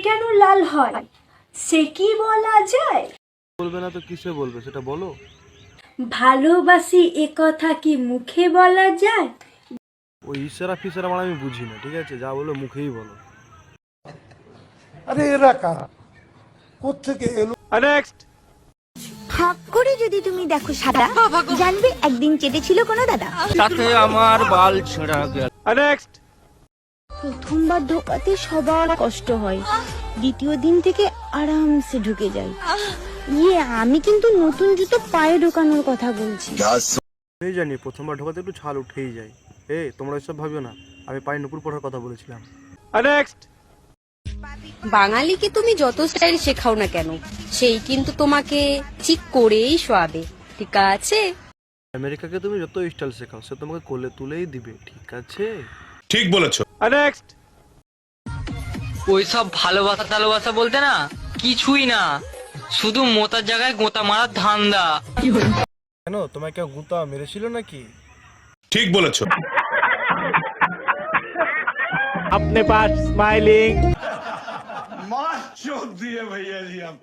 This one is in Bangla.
কেন লাল হয় সে কি বলা যায়? বলবে না তো কিসে বলবে সেটা বলো। ভালোবাসি এ কথা কি মুখে বলা যায়? ওই ইশারা ফিসারা মানে আমি বুঝি না, ঠিক আছে? যা বলো মুখেই বলো। আরে এরা কারা, কোত্থেকে এলো? নেক্সট। হাক করে যদি তুমি দেখো সাদা, জানবে একদিন চেটেছিল কোনো দাদা। সাথে আমার বাল ছেঁড়া গেল। নেক্সট। প্রথমবার ঢোকাতে সবার কষ্ট হয়, দ্বিতীয় দিন থেকে আরামসে ঢুকে যায়। আমি কিন্তু নতুন জুতো পায়ে ঢোকানোর কথা বলছি। আমি জানি প্রথমবার ঢোকাতে একটু ছাল উঠেই যায়। তোমরা এসব ভাবিও না, আমি পায়ে নুপুর পড়ার কথা বলেছিলাম। নেক্সট। বাঙালিকে তুমি যত স্টাইল শেখাও না কেন, সেই কিন্তু তোমাকে ঠিক করেই শোয়াবে, ঠিক আছে? আমেরিকাকে তুমি যত স্টাইল শেখাও সে তোমাকে কোলে তুলেই দিবে, ঠিক আছে? ঠিক বলেছো। নেক্সট। ওইসব ভালোবাসা টালোবাসা বলতে না কিছুই না, শুধু মোতার জায়গায় গোতা মারার ধান্দা। কেন তোমায় কেউ গুতা মেরেছিল নাকি? ঠিক বলেছো। अपने पास स्माइलिंग मार चोद दिए भैया जी आप।